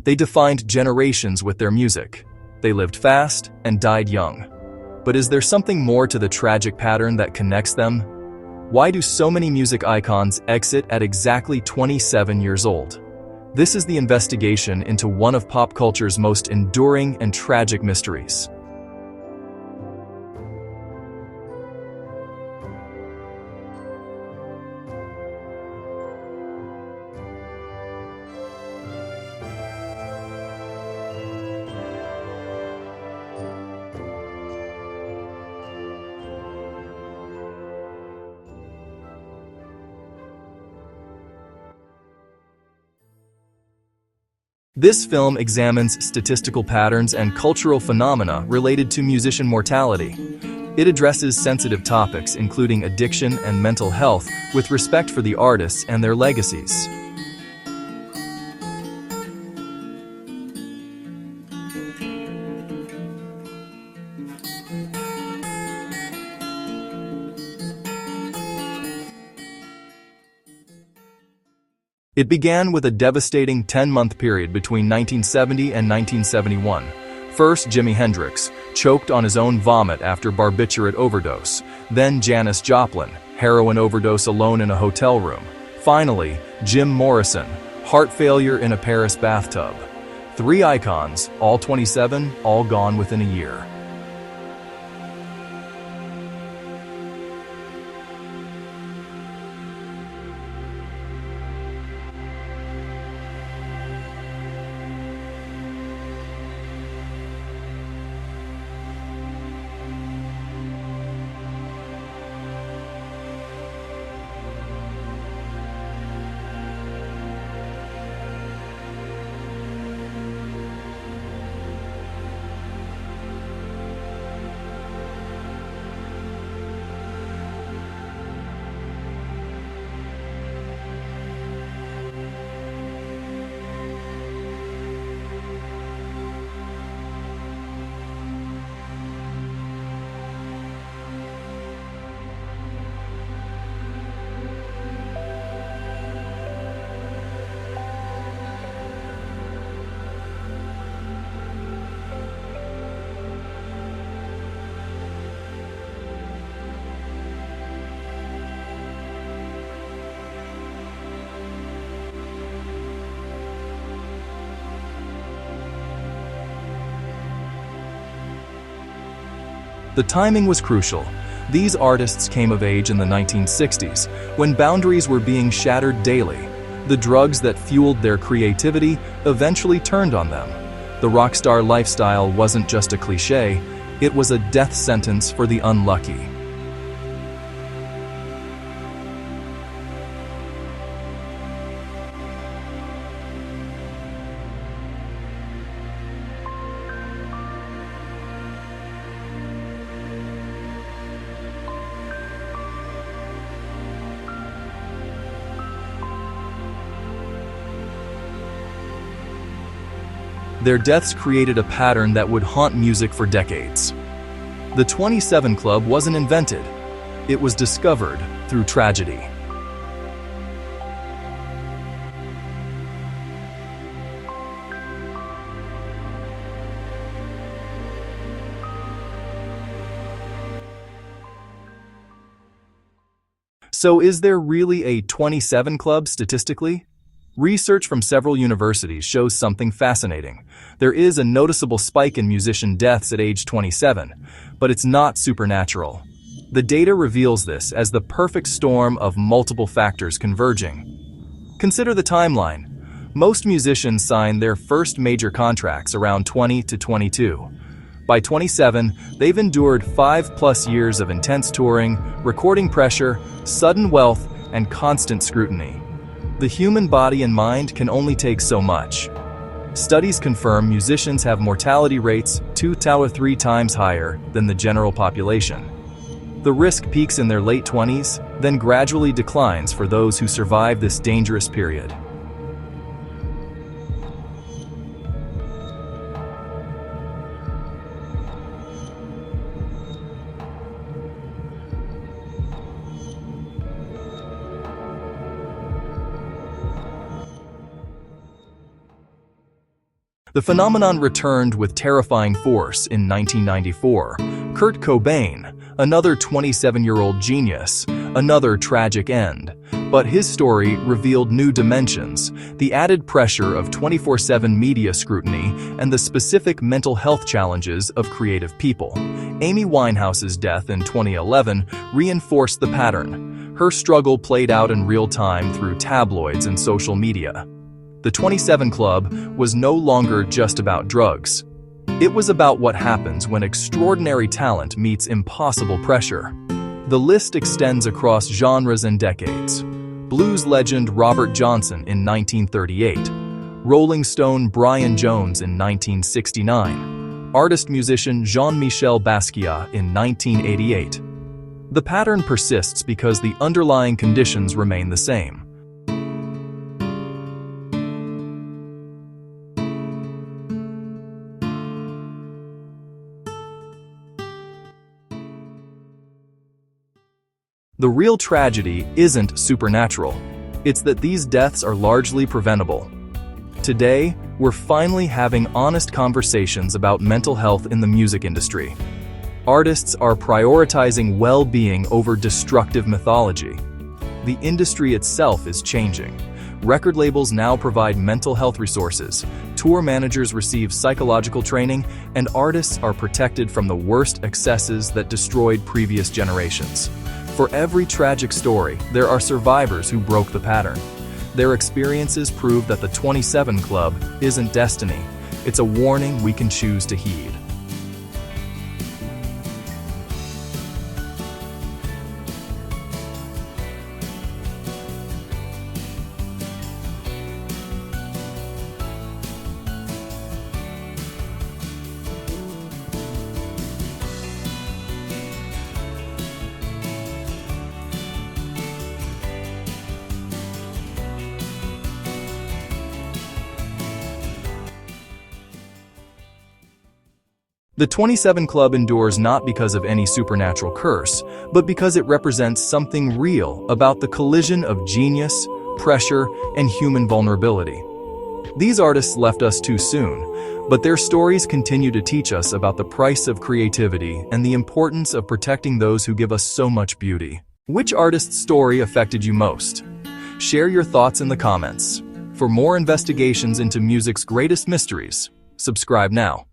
They defined generations with their music. They lived fast and died young. But is there something more to the tragic pattern that connects them? Why do so many music icons exit at exactly 27 years old? This is the investigation into one of pop culture's most enduring and tragic mysteries. This film examines statistical patterns and cultural phenomena related to musician mortality. It addresses sensitive topics including addiction and mental health with respect for the artists and their legacies. It began with a devastating 10-month period between 1970 and 1971. First, Jimi Hendrix, choked on his own vomit after barbiturate overdose. Then Janis Joplin, heroin overdose alone in a hotel room. Finally, Jim Morrison, heart failure in a Paris bathtub. 3 icons, all 27, all gone within a year. The timing was crucial. These artists came of age in the 1960s, when boundaries were being shattered daily. The drugs that fueled their creativity eventually turned on them. The rock star lifestyle wasn't just a cliché, it was a death sentence for the unlucky. Their deaths created a pattern that would haunt music for decades. The 27 Club wasn't invented, it was discovered through tragedy. So is there really a 27 Club statistically? Research from several universities shows something fascinating. There is a noticeable spike in musician deaths at age 27, but it's not supernatural. The data reveals this as the perfect storm of multiple factors converging. Consider the timeline. Most musicians sign their first major contracts around 20 to 22. By 27, they've endured 5+ years of intense touring, recording pressure, sudden wealth, and constant scrutiny. The human body and mind can only take so much. Studies confirm musicians have mortality rates 2 to 3 times higher than the general population. The risk peaks in their late 20s, then gradually declines for those who survive this dangerous period. The phenomenon returned with terrifying force in 1994. Kurt Cobain, another 27-year-old genius, another tragic end. But his story revealed new dimensions, the added pressure of 24/7 media scrutiny and the specific mental health challenges of creative people. Amy Winehouse's death in 2011 reinforced the pattern. Her struggle played out in real time through tabloids and social media. The 27 Club was no longer just about drugs. It was about what happens when extraordinary talent meets impossible pressure. The list extends across genres and decades. Blues legend Robert Johnson in 1938, Rolling Stone Brian Jones in 1969, artist-musician Jean-Michel Basquiat in 1988. The pattern persists because the underlying conditions remain the same. The real tragedy isn't supernatural. It's that these deaths are largely preventable. Today, we're finally having honest conversations about mental health in the music industry. Artists are prioritizing well-being over destructive mythology. The industry itself is changing. Record labels now provide mental health resources, tour managers receive psychological training, and artists are protected from the worst excesses that destroyed previous generations. For every tragic story, there are survivors who broke the pattern. Their experiences prove that the 27 Club isn't destiny. It's a warning we can choose to heed. The 27 Club endures not because of any supernatural curse, but because it represents something real about the collision of genius, pressure, and human vulnerability. These artists left us too soon, but their stories continue to teach us about the price of creativity and the importance of protecting those who give us so much beauty. Which artist's story affected you most? Share your thoughts in the comments. For more investigations into music's greatest mysteries, subscribe now.